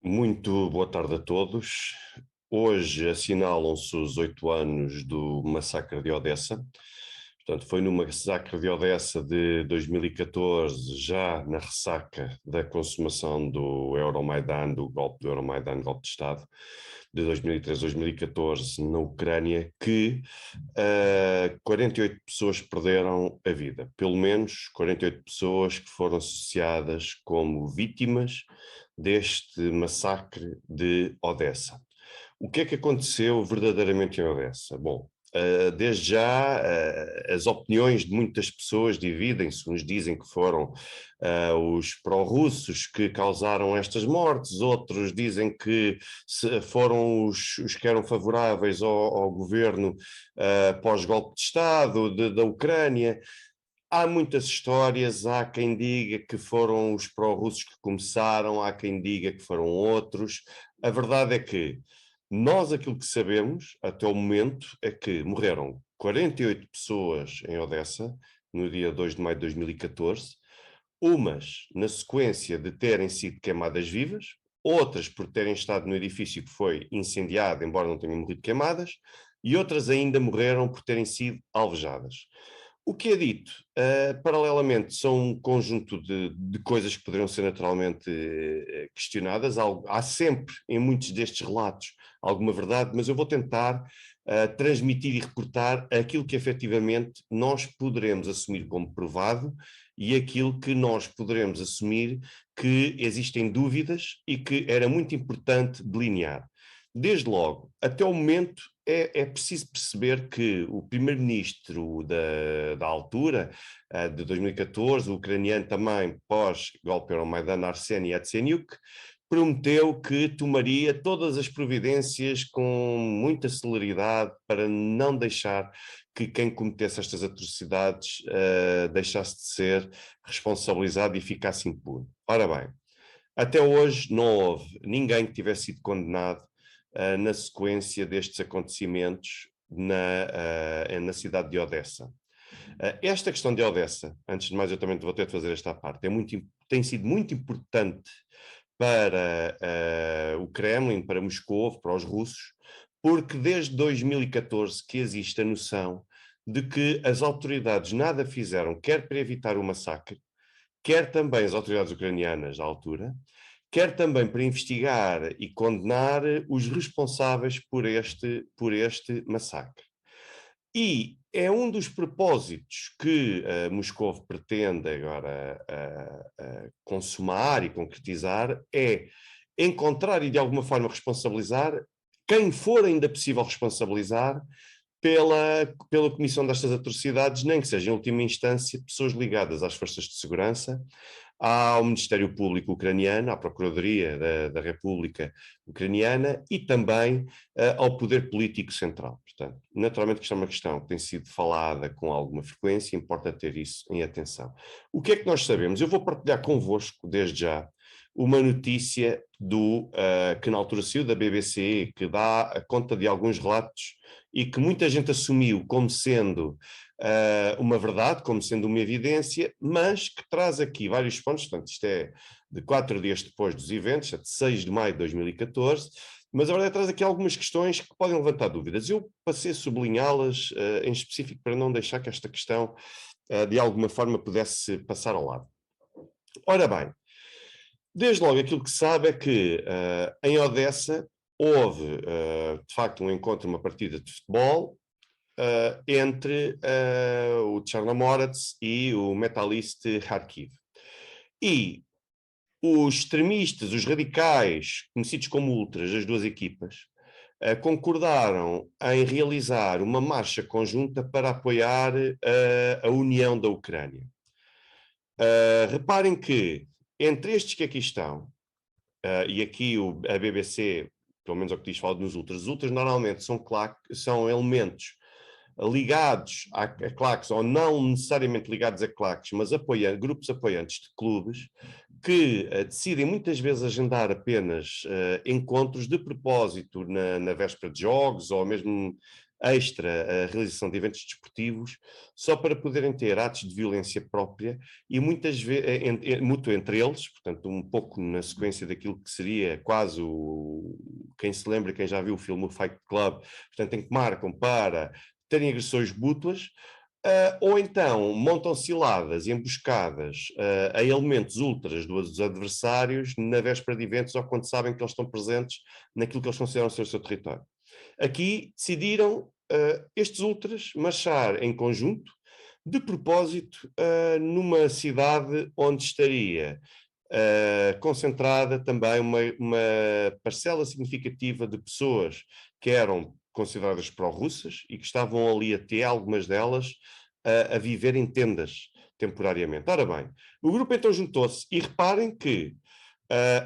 Muito boa tarde a todos. Hoje assinalam-se os 8 anos do massacre de Odessa. Portanto, foi no massacre de Odessa de 2014, já na ressaca da consumação do Euromaidan, do golpe do Euromaidan, golpe de Estado, de 2013-2014, na Ucrânia, que 48 pessoas perderam a vida. Pelo menos 48 pessoas que foram associadas como vítimas deste massacre de Odessa. O que é que aconteceu verdadeiramente em Odessa? Bom, desde já as opiniões de muitas pessoas dividem-se, uns dizem que foram os pró-russos que causaram estas mortes, outros dizem que foram os que eram favoráveis ao governo pós-golpe de Estado da Ucrânia. Há muitas histórias, há quem diga que foram os pró-russos que começaram, há quem diga que foram outros. A verdade é que nós aquilo que sabemos até o momento é que morreram 48 pessoas em Odessa no dia 2 de maio de 2014, umas na sequência de terem sido queimadas vivas, outras por terem estado no edifício que foi incendiado, embora não tenham morrido queimadas, e outras ainda morreram por terem sido alvejadas. O que é dito, paralelamente, são um conjunto de coisas que poderiam ser naturalmente questionadas. Há sempre, em muitos destes relatos, alguma verdade, mas eu vou tentar transmitir e reportar aquilo que efetivamente nós poderemos assumir como provado e aquilo que nós poderemos assumir que existem dúvidas e que era muito importante delinear. Desde logo, até o momento, é preciso perceber que o primeiro-ministro da altura, de 2014, o ucraniano também pós-golpe Euromaidan, Arseniy Yatsenyuk, prometeu que tomaria todas as providências com muita celeridade para não deixar que quem cometesse estas atrocidades deixasse de ser responsabilizado e ficasse impune. Ora bem, até hoje não houve ninguém que tivesse sido condenado na sequência destes acontecimentos na cidade de Odessa. Esta questão de Odessa, antes de mais eu também vou ter de fazer esta parte, tem sido muito importante para o Kremlin, para Moscou, para os russos, porque desde 2014 que existe a noção de que as autoridades nada fizeram, quer para evitar o massacre, quer também as autoridades ucranianas à altura, quer também para investigar e condenar os responsáveis por este massacre. E é um dos propósitos que Moscou pretende agora consumar e concretizar, é encontrar e de alguma forma responsabilizar quem for ainda possível responsabilizar pela comissão destas atrocidades, nem que seja em última instância pessoas ligadas às forças de segurança, ao Ministério Público Ucraniano, à Procuradoria da República Ucraniana e também ao Poder Político Central. Portanto, naturalmente que isto é uma questão que tem sido falada com alguma frequência, importa ter isso em atenção. O que é que nós sabemos? Eu vou partilhar convosco, desde já, uma notícia que na altura saiu da BBC, que dá conta de alguns relatos e que muita gente assumiu como sendo uma verdade, como sendo uma evidência, mas que traz aqui vários pontos. Portanto, isto é de 4 dias depois dos eventos, de 6 de maio de 2014, mas a verdade traz aqui algumas questões que podem levantar dúvidas. Eu passei a sublinhá-las em específico para não deixar que esta questão de alguma forma pudesse passar ao lado. Ora bem, desde logo aquilo que se sabe é que em Odessa houve de facto um encontro, uma partida de futebol entre o Chernomorets e o Metalist Kharkiv. E os extremistas, os radicais, conhecidos como ultras, as duas equipas, concordaram em realizar uma marcha conjunta para apoiar a união da Ucrânia. Reparem que entre estes que aqui estão, e aqui a BBC, pelo menos é o que diz, fala nos ultras, os ultras normalmente são elementos ligados a claques, ou não necessariamente ligados a claques, mas grupos apoiantes de clubes, que decidem muitas vezes agendar apenas encontros de propósito na véspera de jogos, ou mesmo extra a realização de eventos desportivos, só para poderem ter atos de violência própria e muitas vezes mútua entre eles, portanto um pouco na sequência daquilo que seria quase quem se lembra, quem já viu o filme Fight Club, portanto em que marcam para terem agressões mútuas, ou então montam ciladas e emboscadas a elementos ultras dos adversários na véspera de eventos ou quando sabem que eles estão presentes naquilo que eles consideram ser o seu território. Aqui decidiram estes ultras marchar em conjunto, de propósito, numa cidade onde estaria concentrada também uma parcela significativa de pessoas que eram consideradas pró-russas e que estavam ali até algumas delas a viver em tendas temporariamente. Ora bem, o grupo então juntou-se e reparem que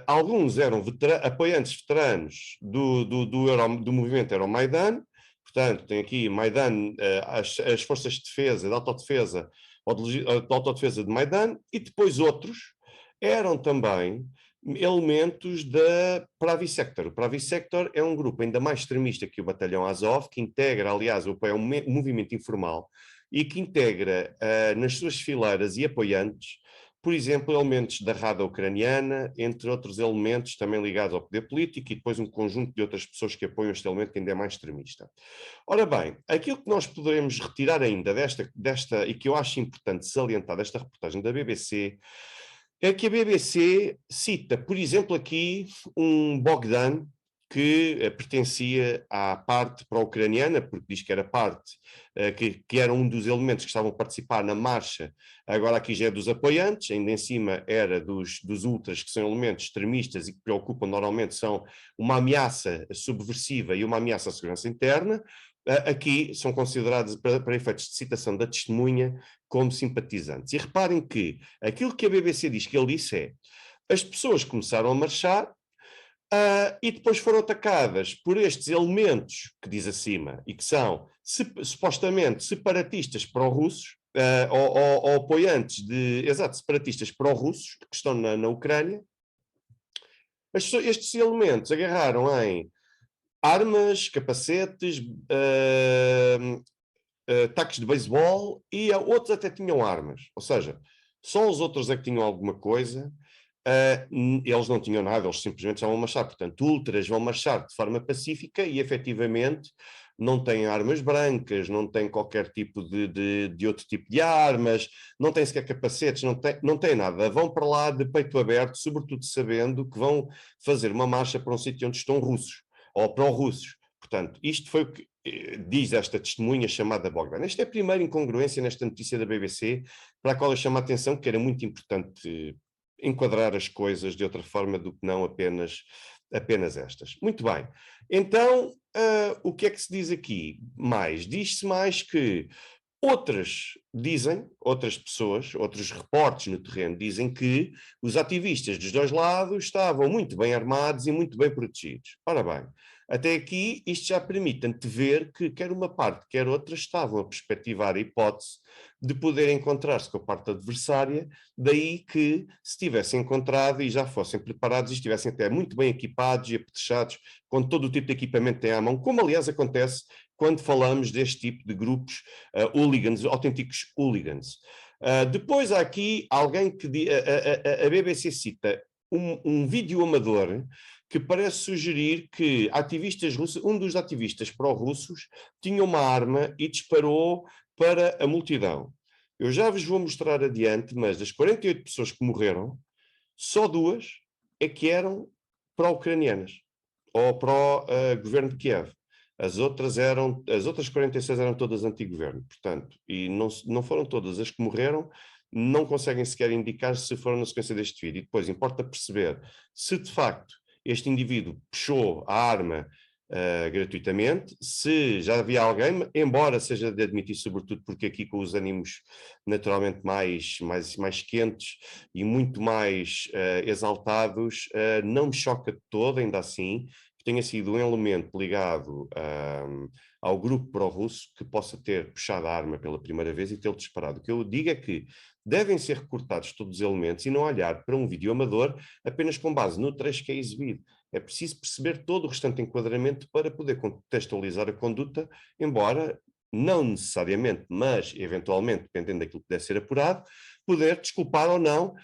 alguns eram apoiantes veteranos do movimento Euromaidan, portanto, tem aqui Maidan, as forças de defesa, de autodefesa, ou de autodefesa de Maidan, e depois outros eram também elementos da Pravi Sector. O Pravi Sector é um grupo ainda mais extremista que o Batalhão Azov, que integra, aliás, é um movimento informal, e que integra nas suas fileiras e apoiantes, por exemplo, elementos da Rada ucraniana, entre outros elementos também ligados ao poder político, e depois um conjunto de outras pessoas que apoiam este elemento que ainda é mais extremista. Ora bem, aquilo que nós poderemos retirar ainda desta e que eu acho importante salientar desta reportagem da BBC, é que a BBC cita, por exemplo, aqui um Bogdan que pertencia à parte pró-ucraniana, porque diz que era parte, que era um dos elementos que estavam a participar na marcha, agora aqui já é dos apoiantes, ainda em cima era dos ultras, que são elementos extremistas e que preocupam normalmente, são uma ameaça subversiva e uma ameaça à segurança interna. Aqui são considerados, para efeitos de citação da testemunha, como simpatizantes. E reparem que aquilo que a BBC diz que ele disse é: as pessoas começaram a marchar e depois foram atacadas por estes elementos que diz acima e que são supostamente separatistas pró-russos, ou apoiantes de, separatistas pró-russos que estão na Ucrânia. Estes elementos agarraram em armas, capacetes, taques de beisebol, e outros até tinham armas. Ou seja, só os outros é que tinham alguma coisa. Eles não tinham nada, eles simplesmente já vão marchar. Portanto, ultras vão marchar de forma pacífica e, efetivamente, não têm armas brancas, não têm qualquer tipo de outro tipo de armas, não têm sequer capacetes, não têm nada. Vão para lá de peito aberto, sobretudo sabendo que vão fazer uma marcha para um sítio onde estão russos, ou pró-russos. Portanto, isto foi o que diz esta testemunha chamada Bogdan. Esta é a primeira incongruência nesta notícia da BBC, para a qual eu chamo a atenção, que era muito importante enquadrar as coisas de outra forma do que não apenas estas. Muito bem. Então, o que é que se diz aqui mais? Diz-se mais que outras pessoas, outros reportes no terreno, dizem que os ativistas dos dois lados estavam muito bem armados e muito bem protegidos. Ora bem, até aqui isto já permite antever que quer uma parte, quer outra, estavam a perspectivar a hipótese de poder encontrar-se com a parte adversária, daí que se tivessem encontrado e já fossem preparados e estivessem até muito bem equipados e apetrechados com todo o tipo de equipamento que têm à mão, como aliás acontece quando falamos deste tipo de grupos hooligans, autênticos hooligans. Depois há aqui alguém que a BBC cita um vídeo amador que parece sugerir que ativistas russos, um dos ativistas pró-russos tinha uma arma e disparou para a multidão. Eu já vos vou mostrar adiante, mas das 48 pessoas que morreram, só 2 é que eram pró-ucranianas ou pró-governo de Kiev. As outras 46 eram todas anti-governo, portanto, e não foram todas as que morreram, não conseguem sequer indicar se foram na sequência deste vídeo. E depois importa perceber se de facto este indivíduo puxou a arma gratuitamente, se já havia alguém, embora seja de admitir, sobretudo porque aqui com os ânimos naturalmente mais quentes e muito mais exaltados, não me choca de todo, ainda assim, que tenha sido um elemento ligado ao grupo pró-russo que possa ter puxado a arma pela primeira vez e tê-lo disparado. O que eu digo é que devem ser recortados todos os elementos e não olhar para um vídeo amador apenas com base no trecho que é exibido. É preciso perceber todo o restante enquadramento para poder contextualizar a conduta, embora não necessariamente, mas eventualmente, dependendo daquilo que deve ser apurado, poder desculpar ou não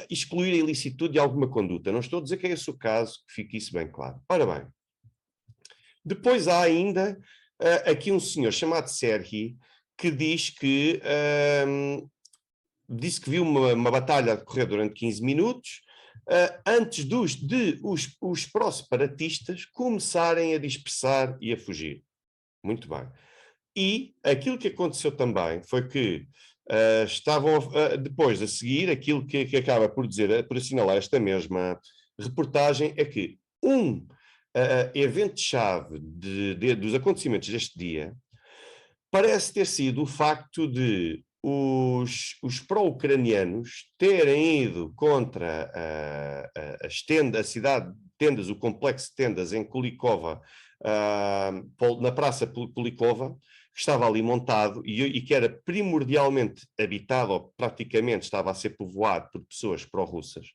excluir a ilicitude de alguma conduta. Não estou a dizer que é esse o caso, que fique isso bem claro. Ora bem, depois há ainda aqui um senhor chamado Serhi, que diz que disse que viu uma batalha a decorrer durante 15 minutos, antes os pró-separatistas começarem a dispersar e a fugir. Muito bem. E aquilo que aconteceu também foi que estavam, depois a seguir, aquilo que acaba por dizer, por assinalar esta mesma reportagem, é que um evento-chave dos acontecimentos deste dia parece ter sido o facto de os pró-ucranianos terem ido contra a cidade de tendas, o complexo de tendas em Kulikova, na praça Kulikova, que estava ali montado e que era primordialmente habitado, ou praticamente estava a ser povoado por pessoas pró-russas.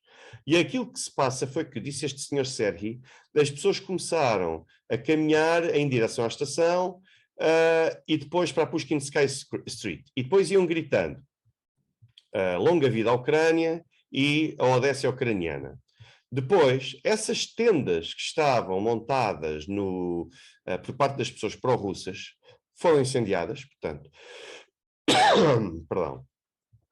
E aquilo que se passa foi que, disse este senhor Serhi, as pessoas começaram a caminhar em direção à estação, e depois para a Pushkin Sky Street. E depois iam gritando longa vida à Ucrânia e a Odessa ucraniana. Depois, essas tendas que estavam montadas por parte das pessoas pró-russas foram incendiadas, portanto, perdão.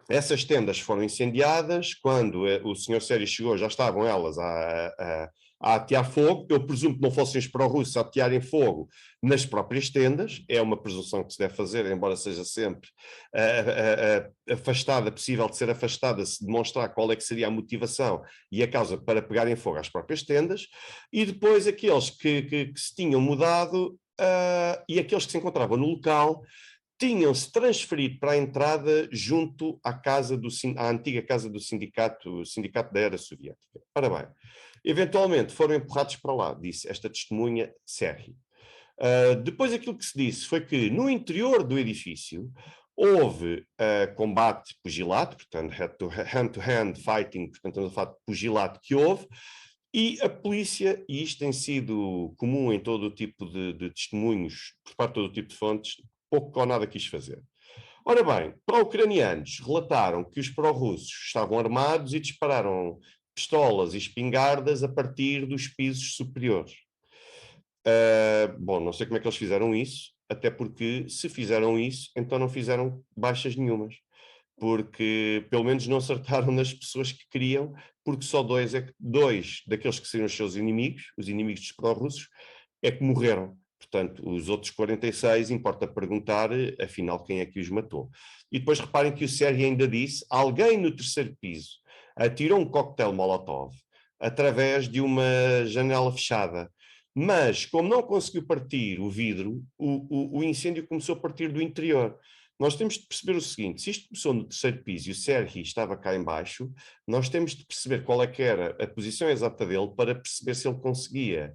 Essas tendas foram incendiadas, quando o senhor Sério chegou, já estavam elas a atear fogo. Eu presumo que não fossem os pró-russos a atearem fogo nas próprias tendas, é uma presunção que se deve fazer, embora seja sempre afastada, possível de ser afastada, se demonstrar qual é que seria a motivação e a causa para pegarem fogo às próprias tendas, e depois aqueles que se tinham mudado e aqueles que se encontravam no local tinham-se transferido para a entrada junto à antiga casa do sindicato da era soviética. Ora bem, eventualmente foram empurrados para lá, disse esta testemunha Serhi. Depois aquilo que se disse foi que no interior do edifício houve combate, pugilato, portanto hand-to-hand fighting, portanto estamos a falar de pugilato que houve, e a polícia, e isto tem sido comum em todo o tipo de testemunhos, por parte de todo o tipo de fontes, pouco ou nada quis fazer. Ora bem, pró-ucranianos relataram que os pró-russos estavam armados e dispararam pistolas e espingardas a partir dos pisos superiores. Bom, não sei como é que eles fizeram isso, até porque se fizeram isso, então não fizeram baixas nenhumas, porque pelo menos não acertaram nas pessoas que queriam, porque só dois daqueles que seriam os seus inimigos, os inimigos dos pró-russos, é que morreram. Portanto, os outros 46, importa perguntar, afinal, quem é que os matou. E depois reparem que o Sérgio ainda disse, alguém no terceiro piso atirou um coquetel Molotov através de uma janela fechada, mas como não conseguiu partir o vidro, o incêndio começou a partir do interior. Nós temos de perceber o seguinte, se isto começou no terceiro piso e o Sérgio estava cá embaixo, nós temos de perceber qual é que era a posição exata dele para perceber se ele conseguia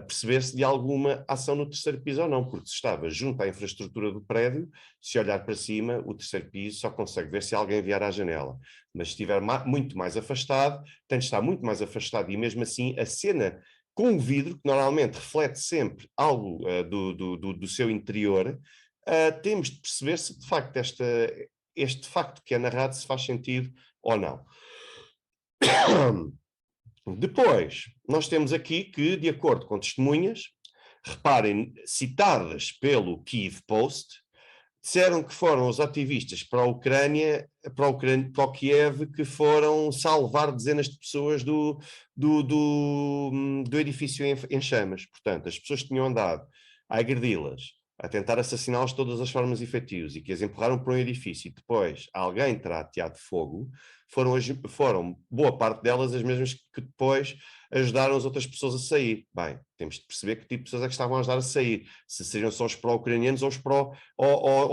perceber-se de alguma ação no terceiro piso ou não, porque se estava junto à infraestrutura do prédio, se olhar para cima, o terceiro piso só consegue ver se alguém vier à janela. Mas se estiver muito mais afastado, tem de estar muito mais afastado e mesmo assim a cena com o vidro, que normalmente reflete sempre algo do seu interior, temos de perceber se de facto este facto que é narrado se faz sentido ou não. Depois, nós temos aqui que, de acordo com testemunhas, reparem, citadas pelo Kyiv Post, disseram que foram os ativistas para a Ucrânia, para o Kiev, que foram salvar dezenas de pessoas do edifício em chamas. Portanto, as pessoas que tinham andado a agredi-las, a tentar assassiná-las de todas as formas efetivas e que as empurraram para um edifício e depois alguém terá ateado fogo, foram boa parte delas as mesmas que depois ajudaram as outras pessoas a sair. Bem, temos de perceber que tipo de pessoas é que estavam a ajudar a sair, se seriam só os pró-ucranianos ou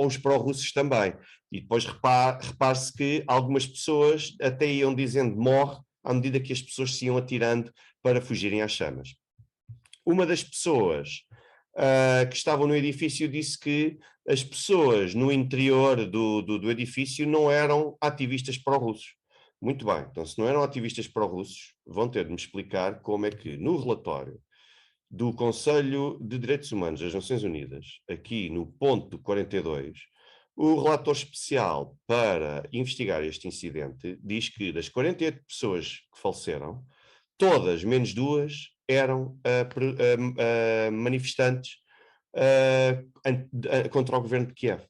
os pró-russos também. E depois repare-se que algumas pessoas até iam dizendo morre à medida que as pessoas se iam atirando para fugirem às chamas. Uma das pessoas que estavam no edifício disse que as pessoas no interior do edifício não eram ativistas pró-russos. Muito bem, então se não eram ativistas pró-russos, vão ter de me explicar como é que no relatório do Conselho de Direitos Humanos das Nações Unidas, aqui no ponto 42, o relator especial para investigar este incidente diz que das 48 pessoas que faleceram, todas, menos duas, eram manifestantes contra o governo de Kiev.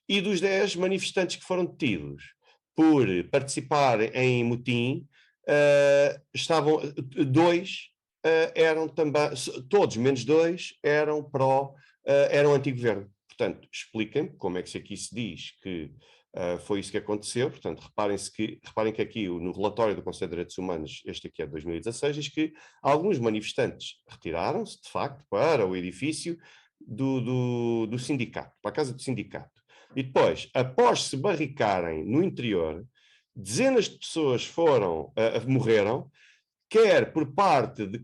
E dos 10 manifestantes que foram detidos por participar em motim, estavam dois, eram também, todos menos dois, eram anti-governo. Portanto, expliquem-me como é que aqui se diz que foi isso que aconteceu. Portanto, reparem que aqui no relatório do Conselho de Direitos Humanos, este aqui é de 2016, diz que alguns manifestantes retiraram-se, de facto, para o edifício do sindicato, para a casa do sindicato. E depois, após se barricarem no interior, dezenas de pessoas morreram, quer por parte de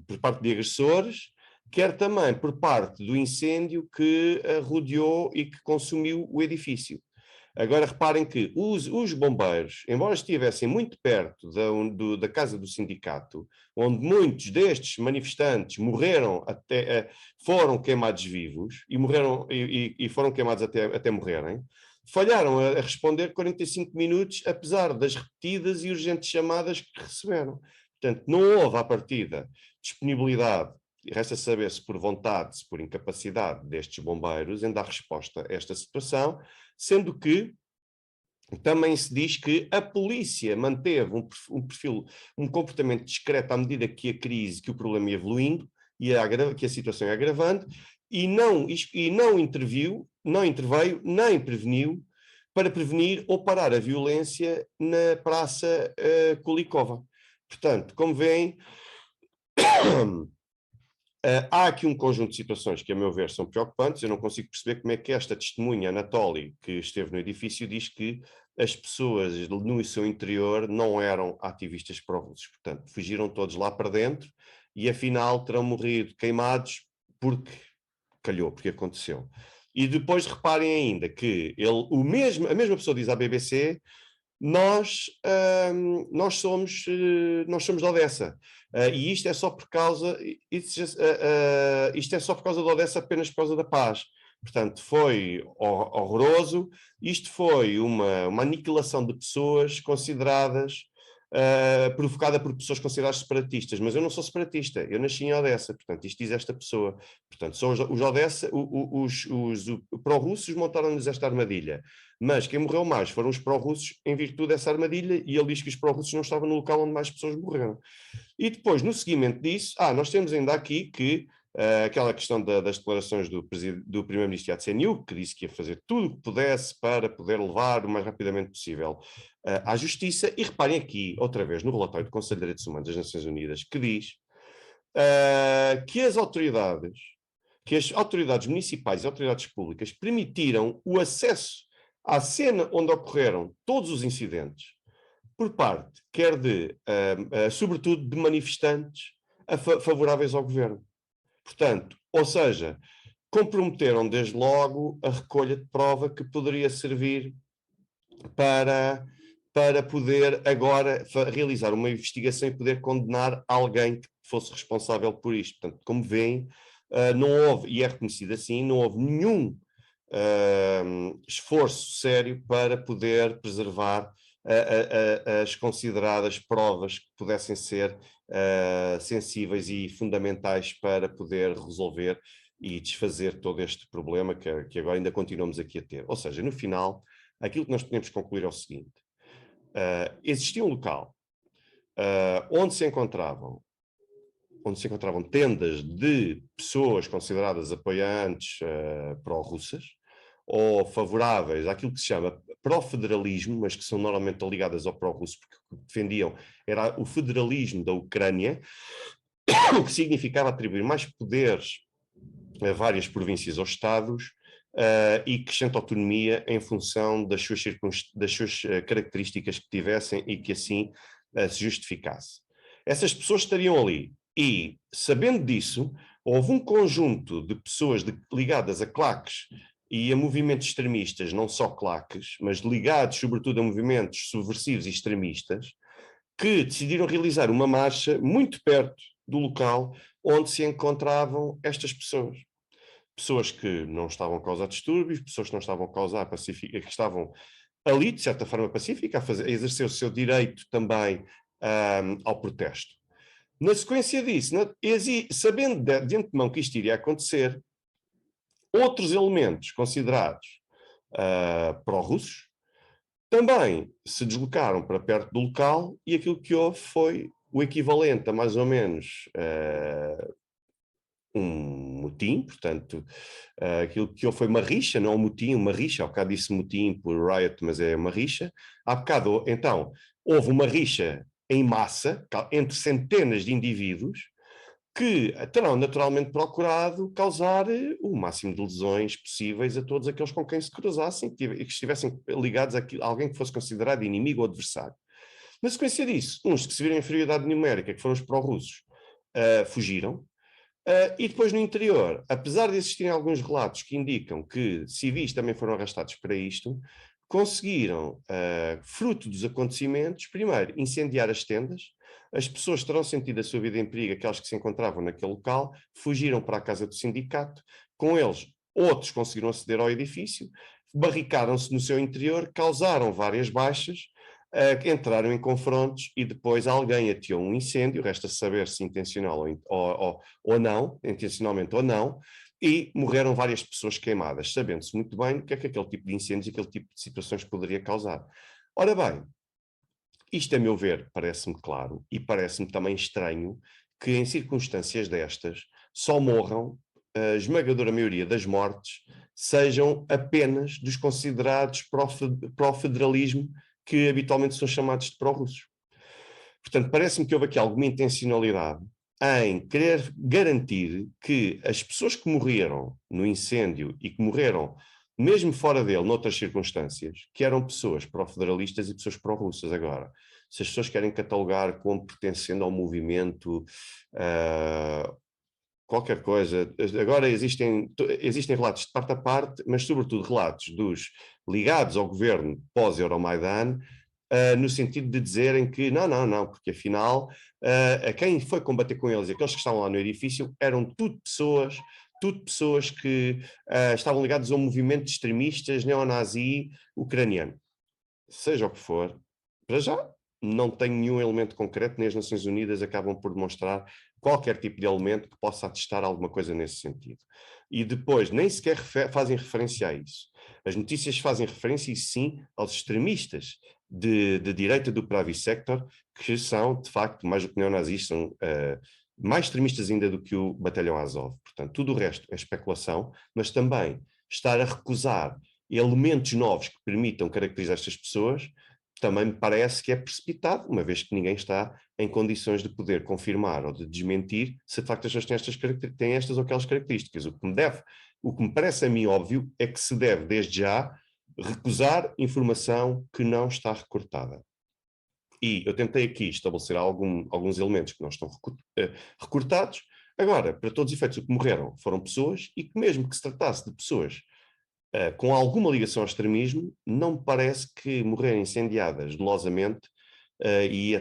por parte de agressores, quer também por parte do incêndio que rodeou e que consumiu o edifício. Agora reparem que os bombeiros, embora estivessem muito perto da casa do sindicato, onde muitos destes manifestantes morreram foram queimados vivos e foram queimados até morrerem, falharam a responder 45 minutos, apesar das repetidas e urgentes chamadas que receberam. Portanto, não houve à partida disponibilidade, e resta saber se por vontade, se por incapacidade destes bombeiros em dar resposta a esta situação, sendo que também se diz que a polícia manteve um comportamento discreto à medida que que o problema ia evoluindo e que a situação ia agravando, e não interveio, nem preveniu para prevenir ou parar a violência na Praça Kulikova. Portanto, como veem, há aqui um conjunto de situações que, a meu ver, são preocupantes. Eu não consigo perceber como é que esta testemunha, Anatoly, que esteve no edifício, diz que as pessoas no seu interior não eram ativistas pró-russos. Portanto, fugiram todos lá para dentro e, afinal, terão morrido queimados porque calhou, porque aconteceu. E depois reparem ainda que a mesma pessoa diz à BBC: nós somos de Odessa. E isto é só por causa de Odessa, apenas por causa da paz. Portanto, foi horroroso. Isto foi uma aniquilação de pessoas consideradas, provocada por pessoas consideradas separatistas. Mas eu não sou separatista, eu nasci em Odessa. Portanto, isto diz esta pessoa. Portanto, são os Odessa, os pró-russos montaram-nos esta armadilha. Mas quem morreu mais foram os pró-russos em virtude dessa armadilha, e ele diz que os pró-russos não estavam no local onde mais pessoas morreram. E depois, no seguimento disso, nós temos ainda aqui que aquela questão das declarações do primeiro-ministro Yatsenyuk, que disse que ia fazer tudo o que pudesse para poder levar o mais rapidamente possível à justiça. E reparem aqui, outra vez, no relatório do Conselho de Direitos Humanos das Nações Unidas, que diz que as autoridades municipais e autoridades públicas permitiram o acesso à cena onde ocorreram todos os incidentes, por parte, sobretudo, de manifestantes favoráveis ao governo. Portanto, ou seja, comprometeram desde logo a recolha de prova que poderia servir para poder agora realizar uma investigação e poder condenar alguém que fosse responsável por isto. Portanto, como veem, não houve, e é reconhecido assim, não houve nenhum esforço sério para poder preservar as consideradas provas que pudessem ser sensíveis e fundamentais para poder resolver e desfazer todo este problema que agora ainda continuamos aqui a ter. Ou seja, no final, aquilo que nós podemos concluir é o seguinte: existia um local onde se encontravam tendas de pessoas consideradas apoiantes pró-russas ou favoráveis àquilo que se chama pró-federalismo, mas que são normalmente ligadas ao pró-russo, porque o que defendiam era o federalismo da Ucrânia, o que significava atribuir mais poderes a várias províncias ou estados e crescente autonomia em função das suas características que tivessem e que assim se justificasse. Essas pessoas estariam ali e, sabendo disso, houve um conjunto de pessoas ligadas a claques e a movimentos extremistas, não só claques, mas ligados sobretudo a movimentos subversivos e extremistas, que decidiram realizar uma marcha muito perto do local onde se encontravam estas pessoas. Pessoas que não estavam a causar distúrbios, pessoas que não estavam a causar pacífica, que estavam ali, de certa forma pacífica, a exercer o seu direito também ao protesto. Na sequência disso, sabendo de antemão que isto iria acontecer, outros elementos considerados pró-russos também se deslocaram para perto do local e aquilo que houve foi o equivalente a mais ou menos um motim, portanto, aquilo que houve foi uma rixa, não um motim, uma rixa, há bocado disse motim por riot, mas é uma rixa. Há bocado, então, houve uma rixa em massa, entre centenas de indivíduos, que terão naturalmente procurado causar o máximo de lesões possíveis a todos aqueles com quem se cruzassem e que estivessem ligados a alguém que fosse considerado inimigo ou adversário. Na sequência disso, uns que se viram em inferioridade numérica, que foram os pró-russos, fugiram. E depois no interior, apesar de existirem alguns relatos que indicam que civis também foram arrastados para isto, conseguiram, fruto dos acontecimentos, primeiro, incendiar as tendas. As pessoas terão sentido a sua vida em perigo, aquelas que se encontravam naquele local, fugiram para a casa do sindicato. Com eles, outros conseguiram aceder ao edifício, barricaram-se no seu interior, causaram várias baixas, entraram em confrontos e depois alguém ateou um incêndio, resta saber se intencional ou não, intencionalmente ou não, e morreram várias pessoas queimadas, sabendo-se muito bem o que é que aquele tipo de incêndios e aquele tipo de situações poderia causar. Ora bem, isto, a meu ver, parece-me claro e parece-me também estranho que em circunstâncias destas só morram a esmagadora maioria das mortes sejam apenas dos considerados pró-federalismo que habitualmente são chamados de pró-russos. Portanto, parece-me que houve aqui alguma intencionalidade em querer garantir que as pessoas que morreram no incêndio e que morreram mesmo fora dele, noutras circunstâncias, que eram pessoas pró-federalistas e pessoas pró-russas. Agora, se as pessoas querem catalogar como pertencendo ao movimento qualquer coisa, agora existem relatos de parte a parte, mas sobretudo relatos dos ligados ao governo pós-Euromaidan, no sentido de dizerem que não, porque afinal a quem foi combater com eles, aqueles que estavam lá no edifício, eram tudo pessoas que estavam ligadas a um movimento de extremistas neonazi ucraniano. Seja o que for, para já não tenho nenhum elemento concreto, nem as Nações Unidas acabam por demonstrar qualquer tipo de elemento que possa atestar alguma coisa nesse sentido. E depois, nem sequer fazem referência a isso. As notícias fazem referência, e sim, aos extremistas de direita do Pravi Sector, que são, de facto, mais do que neonazis, são mais extremistas ainda do que o Batalhão Azov. Portanto, tudo o resto é especulação, mas também estar a recusar elementos novos que permitam caracterizar estas pessoas também me parece que é precipitado, uma vez que ninguém está em condições de poder confirmar ou de desmentir se de facto as pessoas têm estas ou aquelas características. O que me parece a mim óbvio é que se deve, desde já, recusar informação que não está recortada. E eu tentei aqui estabelecer alguns elementos que não estão recortados. Agora, para todos os efeitos, o que morreram foram pessoas e que mesmo que se tratasse de pessoas com alguma ligação ao extremismo, não me parece que morrer incendiadas dolosamente e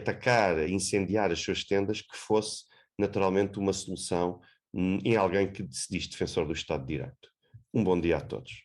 incendiar as suas tendas, que fosse naturalmente uma solução em alguém que se diz defensor do Estado de Direito. Um bom dia a todos.